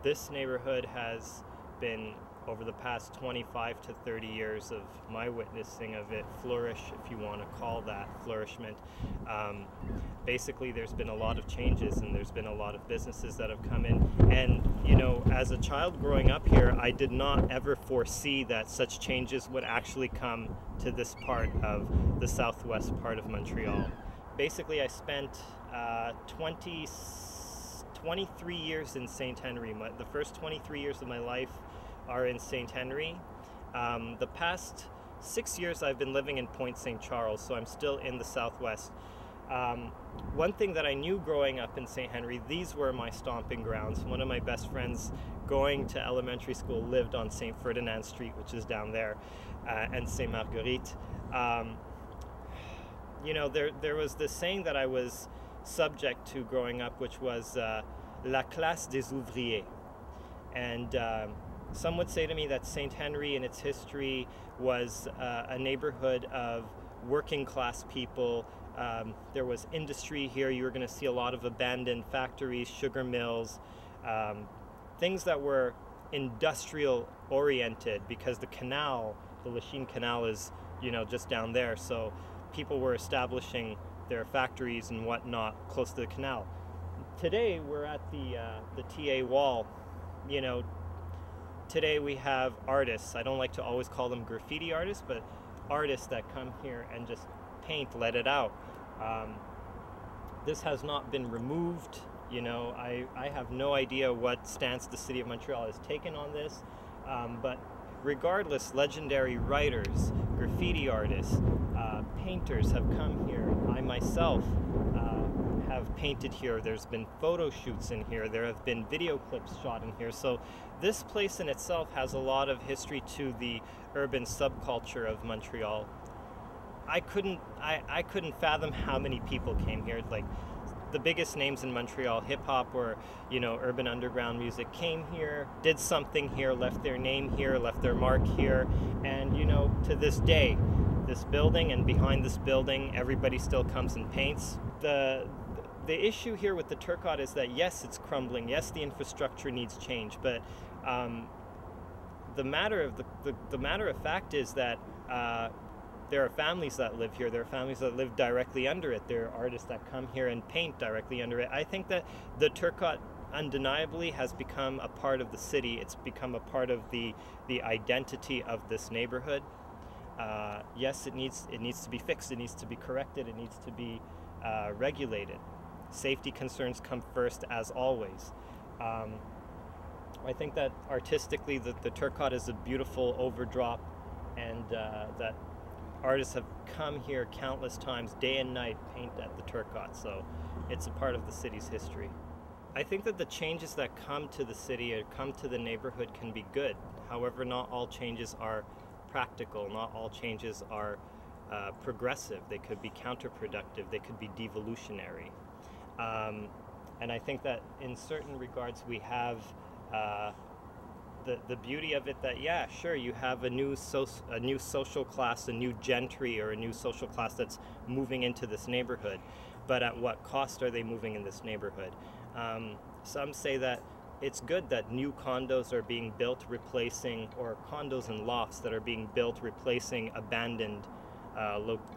this neighborhood has been, over the past 25 to 30 years of my witnessing of it flourish, if you want to call that flourishment. Basically, there's been a lot of changes, and there's been a lot of businesses that have come in. And, you know, as a child growing up here, I did not ever foresee that such changes would actually come to this part of the southwest part of Montreal. Basically, I spent 23 years in St-Henri. The first 23 years of my life are in St-Henri. The past 6 years I've been living in Pointe St. Charles, so I'm still in the southwest. One thing that I knew growing up in St-Henri, these were my stomping grounds. One of my best friends going to elementary school lived on St. Ferdinand Street, which is down there, and St. Marguerite. You know, there was this saying that I was subject to growing up, which was la classe des ouvriers. And some would say to me that St-Henri in its history was a neighborhood of working class people. There was industry here. You were going to see a lot of abandoned factories, sugar mills, things that were industrial oriented, because the canal, the Lachine Canal, is, you know, just down there. So people were establishing their factories and whatnot close to the canal. Today we're at the TA wall. You know, today we have artists. I don't like to always call them graffiti artists, but artists that come here and just paint, let it out. This has not been removed. You know, I have no idea what stance the city of Montreal has taken on this, but regardless, legendary writers, graffiti artists, painters have come here. I myself have painted here. There's been photo shoots in here. There have been video clips shot in here. So this place in itself has a lot of history to the urban subculture of Montreal. I couldn't fathom how many people came here. Like, the biggest names in Montreal, hip-hop or, you know, urban underground music, came here, did something here, left their name here, left their mark here. And, you know, to this day, this building and behind this building, everybody still comes and paints. The issue here with the Turcot is that, yes, it's crumbling. Yes, the infrastructure needs change. But the matter of fact is that there are families that live here. There are families that live directly under it. There are artists that come here and paint directly under it. I think that the Turcot undeniably has become a part of the city. It's become a part of the identity of this neighborhood. Yes, it needs to be fixed. It needs to be corrected. It needs to be regulated. Safety concerns come first, as always. I think that artistically, the Turcot is a beautiful overdrop, and that artists have come here countless times, day and night, paint at the Turcot, so it's a part of the city's history. I think that the changes that come to the city or come to the neighborhood can be good. However, not all changes are practical. Not all changes are progressive. They could be counterproductive. They could be devolutionary. And I think that in certain regards we have the beauty of it that, yeah, sure, you have a new social class, a new gentry, or a new social class that's moving into this neighborhood. But at what cost are they moving in this neighborhood? Some say that it's good that new condos are being built replacing, or condos and lofts that are being built replacing abandoned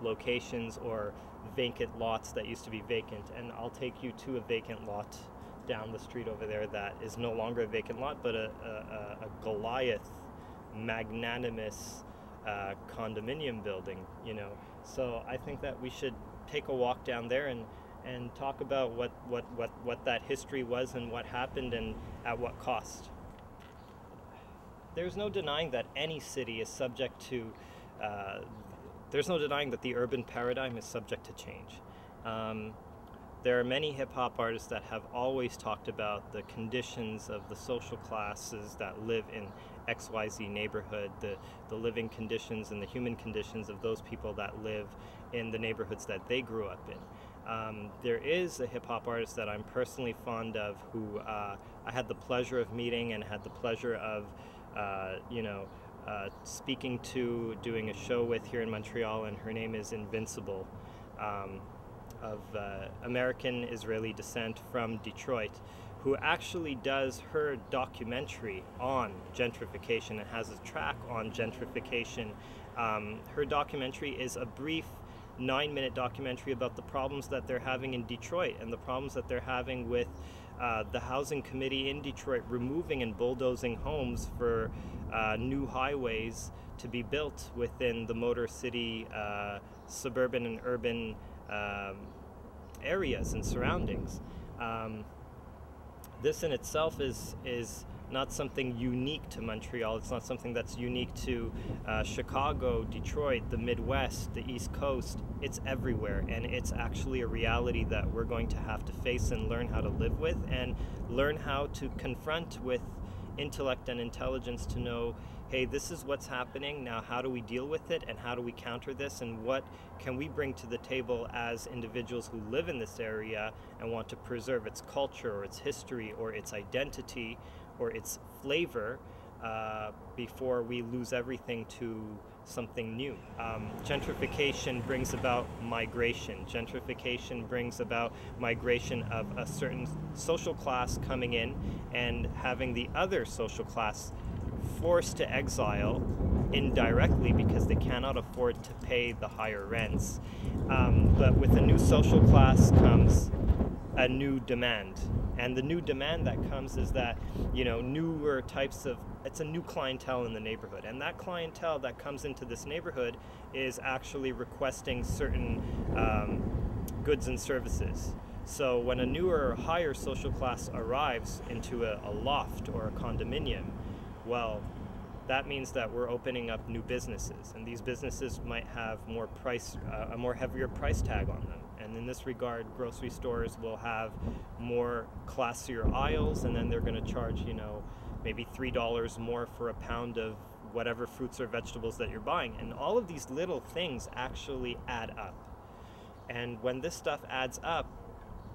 locations or vacant lots that used to be vacant. And I'll take you to a vacant lot down the street over there that is no longer a vacant lot, but a Goliath, magnanimous condominium building, you know. So I think that we should take a walk down there and talk about what that history was and what happened and at what cost. There's no denying that any city is subject to, there's no denying that the urban paradigm is subject to change. There are many hip-hop artists that have always talked about the conditions of the social classes that live in XYZ neighborhood, the living conditions and the human conditions of those people that live in the neighborhoods that they grew up in. There is a hip-hop artist that I'm personally fond of who I had the pleasure of meeting and had the pleasure of speaking to, doing a show with here in Montreal, and her name is Invincible. Of American Israeli descent from Detroit. who actually does her documentary on gentrification and has a track on gentrification. Her documentary is a brief 9-minute documentary about the problems that they're having in Detroit and the problems that they're having with the housing committee in Detroit removing and bulldozing homes for new highways to be built within the Motor City suburban and urban areas and surroundings. This in itself is not something unique to Montreal. It's not something that's unique to Chicago, Detroit, the Midwest, the East Coast. It's everywhere, and it's actually a reality that we're going to have to face and learn how to live with, and learn how to confront with intellect and intelligence to know, hey, this is what's happening. Now, how do we deal with it, and how do we counter this, and what can we bring to the table as individuals who live in this area and want to preserve its culture or its history or its identity or its flavor before we lose everything to something new. Gentrification brings about migration. Gentrification brings about migration of a certain social class coming in and having the other social class forced to exile indirectly because they cannot afford to pay the higher rents. But with a new social class comes a new demand. And the new demand that comes is that, newer types of, it's a new clientele in the neighborhood. And that clientele that comes into this neighborhood is actually requesting certain goods and services. So when a newer, higher social class arrives into a loft or a condominium, well, that means that we're opening up new businesses. And these businesses might have more a more heavier price tag on them. And in this regard, grocery stores will have more classier aisles, and then they're going to charge, maybe $3 more for a pound of whatever fruits or vegetables that you're buying. And all of these little things actually add up. And when this stuff adds up,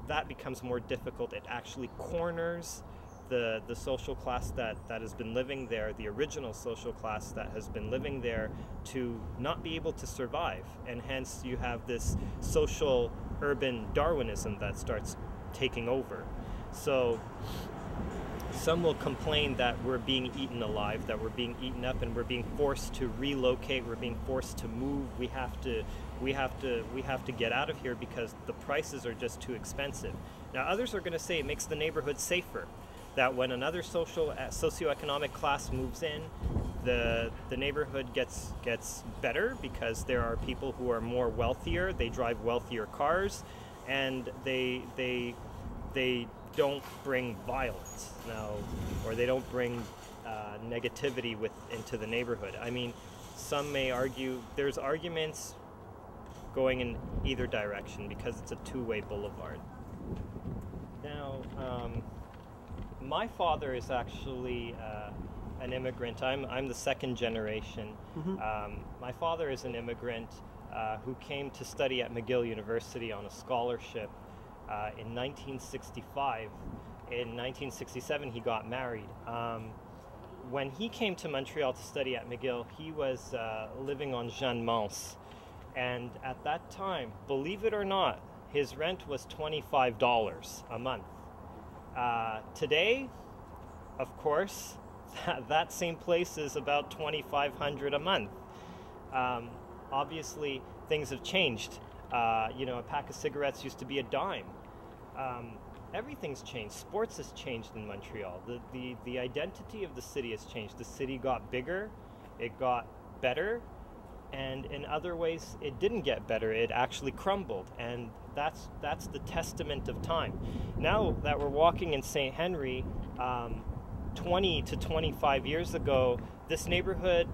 that becomes more difficult. It actually corners the social class that has been living there, the original social class that has been living there, to not be able to survive. And hence you have this social urban Darwinism that starts taking over. So some will complain that we're being eaten alive, that we're being eaten up, and we're being forced to relocate, we're being forced to move, we have to get out of here because the prices are just too expensive. Now others are going to say it makes the neighborhood safer, that when another socioeconomic class moves in, the neighborhood gets better because there are people who are more wealthier, they drive wealthier cars, and they don't bring violence now, or they don't bring negativity into the neighborhood. I mean, some may argue, there's arguments going in either direction because it's a two-way boulevard. Now, my father is actually an immigrant. I'm the second generation. Mm-hmm. My father is an immigrant who came to study at McGill University on a scholarship in 1965. In 1967, he got married. When he came to Montreal to study at McGill, he was living on Jeanne Mance. And at that time, believe it or not, his rent was $25 a month. Today, of course, that same place is about $2,500 a month. Obviously, things have changed. A pack of cigarettes used to be a dime. Everything's changed. Sports has changed in Montreal. The identity of the city has changed. The city got bigger, it got better, and in other ways it didn't get better. It actually crumbled, and that's the testament of time. Now that we're walking in St-Henri, 20 to 25 years ago, this neighborhood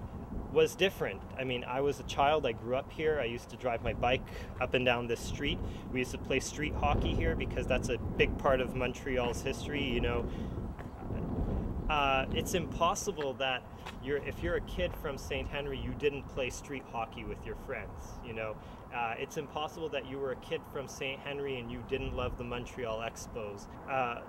was different. I mean, I was a child, I grew up here, I used to drive my bike up and down this street. We used to play street hockey here because that's a big part of Montreal's history, It's impossible that if you're a kid from St-Henri, you didn't play street hockey with your friends, It's impossible that you were a kid from St-Henri and you didn't love the Montreal Expos.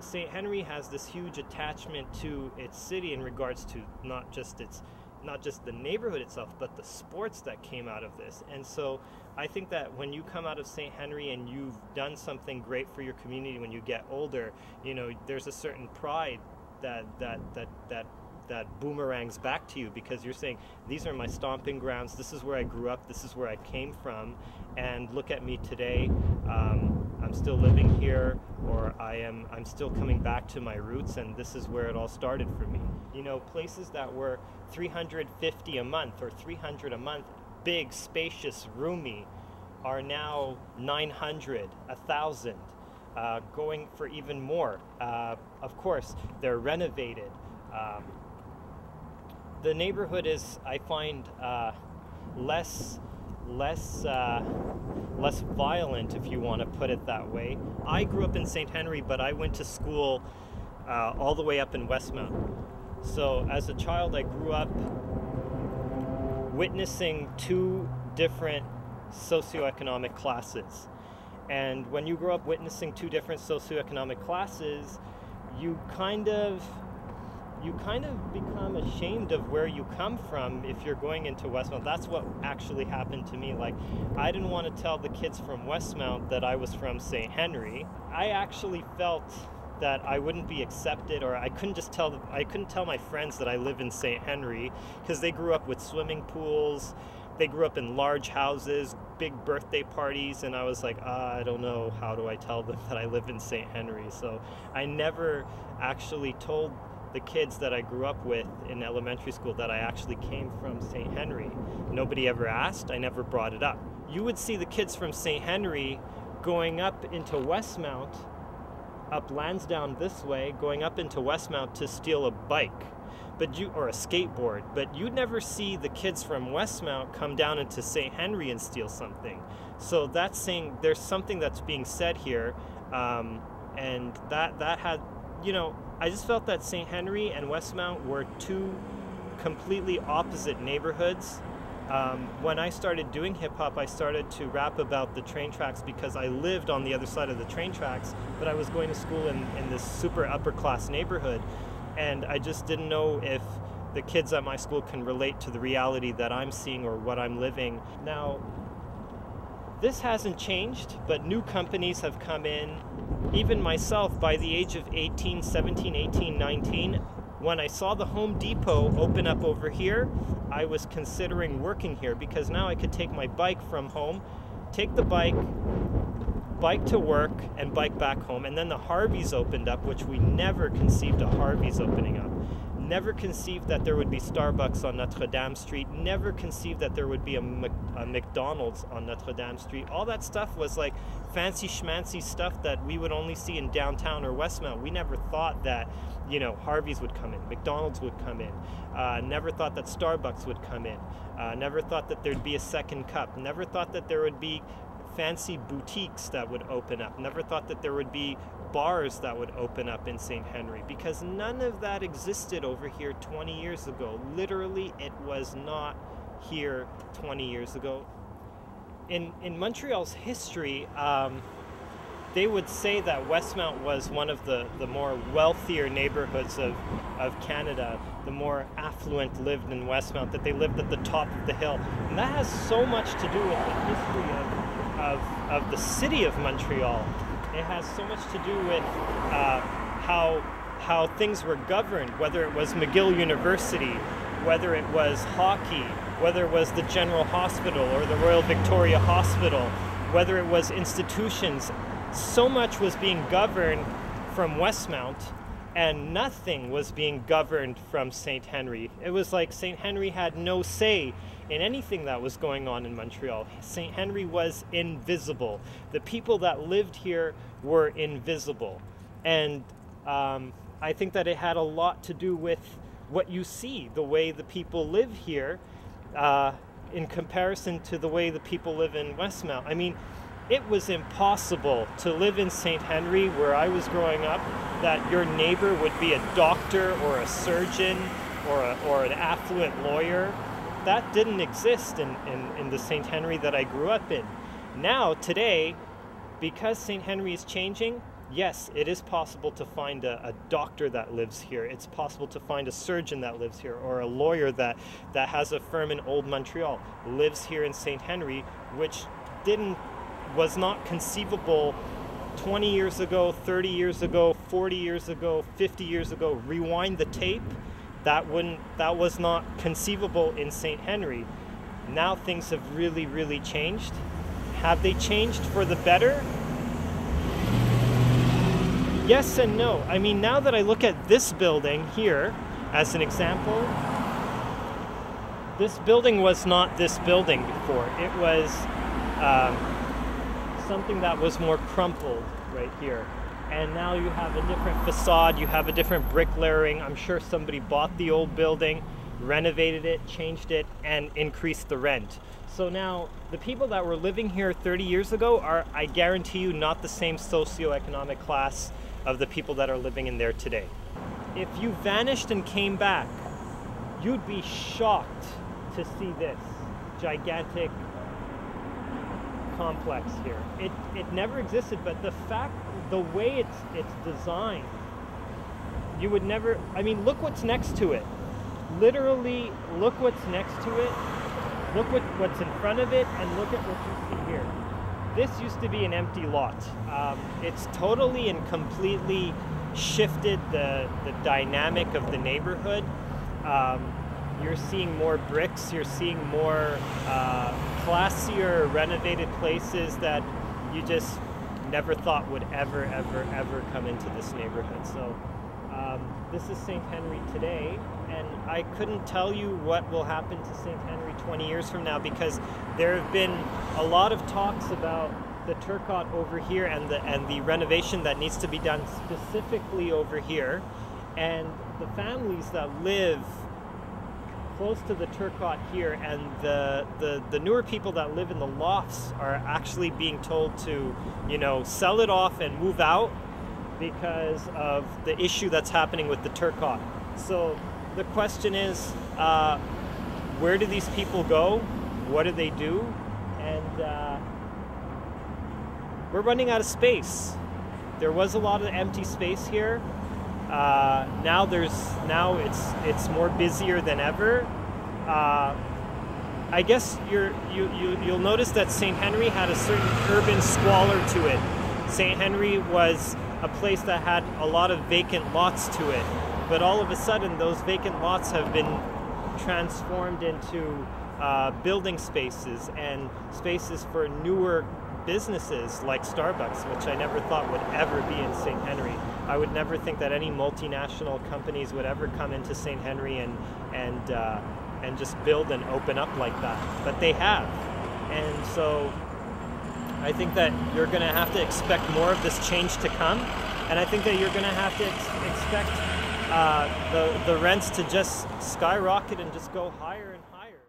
St-Henri has this huge attachment to its city in regards to not just its not just the neighborhood itself, but the sports that came out of this. And so I think that when you come out of St-Henri and you've done something great for your community when you get older, you know, there's a certain pride that boomerangs back to you, because you're saying, these are my stomping grounds, this is where I grew up, this is where I came from, and look at me today. I'm still living here, or I'm still coming back to my roots, and this is where it all started for me. You know, places that were $350 a month or $300 a month, big, spacious, roomy, are now $900, $1,000, going for even more. Of course, they're renovated. The neighborhood is, I find, less violent, if you want to put it that way. I grew up in St-Henri, but I went to school all the way up in Westmount. So as a child, I grew up witnessing two different socioeconomic classes. And when you grow up witnessing two different socioeconomic classes, you kind of become ashamed of where you come from if you're going into Westmount. That's what actually happened to me. Like, I didn't want to tell the kids from Westmount that I was from St-Henri. I actually felt that I wouldn't be accepted, or I couldn't tell my friends that I live in St-Henri, because they grew up with swimming pools, they grew up in large houses, big birthday parties, and I was like, I don't know, how do I tell them that I live in St-Henri? So I never actually told the kids that I grew up with in elementary school that I actually came from St-Henri. Nobody ever asked, I never brought it up. You would see the kids from St-Henri going up into Westmount, up Lansdowne this way, going up into Westmount to steal a bike, or a skateboard, but you'd never see the kids from Westmount come down into St-Henri and steal something. So that's saying there's something that's being said here, and that had, you know, I just felt that St-Henri and Westmount were two completely opposite neighborhoods. When I started doing hip-hop, I started to rap about the train tracks because I lived on the other side of the train tracks, but I was going to school in this super upper-class neighborhood, and I just didn't know if the kids at my school can relate to the reality that I'm seeing or what I'm living. Now, this hasn't changed, but new companies have come in. Even myself, by the age of 18, 17, 18, 19, when I saw the Home Depot open up over here, I was considering working here, because now I could take my bike from home, take the bike to work, and bike back home. And then the Harveys opened up, which we never conceived of Harveys opening up. Never conceived that there would be Starbucks on Notre Dame Street. Never conceived that there would be a McDonald's on Notre Dame Street. All that stuff was like fancy schmancy stuff that we would only see in downtown or Westmount. We never thought that, you know, Harveys would come in, McDonald's would come in. Never thought that Starbucks would come in. Never thought that there'd be a Second Cup. Never thought that there would be fancy boutiques that would open up. Never thought that there would be bars that would open up in St-Henri, because none of that existed over here 20 years ago. Literally, it was not here 20 years ago. In Montreal's history, they would say that Westmount was one of the more wealthier neighborhoods of Canada. The more affluent lived in Westmount, that they lived at the top of the hill. And that has so much to do with the history of the city of Montreal. It has so much to do with how things were governed, whether it was McGill University, whether it was hockey, whether it was the General Hospital or the Royal Victoria Hospital, whether it was institutions. So much was being governed from Westmount, and nothing was being governed from St-Henri. It was like St-Henri had no say in anything that was going on in Montreal. St-Henri was invisible. The people that lived here were invisible. And I think that it had a lot to do with what you see, the way the people live here in comparison to the way the people live in Westmount. I mean, it was impossible to live in St-Henri, where I was growing up, that your neighbor would be a doctor or a surgeon or an affluent lawyer. That didn't exist in the St-Henri that I grew up in. Now, today, because St-Henri is changing, yes, it is possible to find a doctor that lives here. It's possible to find a surgeon that lives here, or a lawyer that has a firm in Old Montreal, lives here in St-Henri, which was not conceivable 20 years ago, 30 years ago, 40 years ago, 50 years ago. Rewind the tape, that was not conceivable in St-Henri. Now things have really, really changed. Have they changed for the better? Yes and no. I mean, now that I look at this building here as an example, this building was not this building before. It was something that was more crumpled right here. And now you have a different facade, you have a different brick layering. I'm sure somebody bought the old building, renovated it, changed it, and increased the rent. So now the people that were living here 30 years ago are, I guarantee you, not the same socioeconomic class of the people that are living in there today. If you vanished and came back, you'd be shocked to see this gigantic complex here. It never existed, but the way it's designed, you would never, I mean, look what's next to it. Literally, look what's next to it. Look what's in front of it, and look at what you see here. This used to be an empty lot. It's totally and completely shifted the dynamic of the neighborhood. You're seeing more bricks, you're seeing more classier renovated places that you just never thought would ever come into this neighborhood. So this is St-Henri today, and I couldn't tell you what will happen to St-Henri 20 years from now, because there have been a lot of talks about the Turcot over here and the renovation that needs to be done specifically over here, and the families that live close to the Turcot here and the newer people that live in the lofts are actually being told to, you know, sell it off and move out because of the issue that's happening with the Turcot. So the question is, where do these people go? What do they do? And we're running out of space. There was a lot of empty space here. Now it's more busier than ever. I guess you'll notice that St-Henri had a certain urban squalor to it. St-Henri was a place that had a lot of vacant lots to it, but all of a sudden those vacant lots have been transformed into building spaces and spaces for newer businesses like Starbucks, which I never thought would ever be in St-Henri. I would never think that any multinational companies would ever come into St-Henri and just build and open up like that, but they have. And so I think that you're going to have to expect more of this change to come, and I think that you're going to have to expect the rents to just skyrocket and just go higher and higher.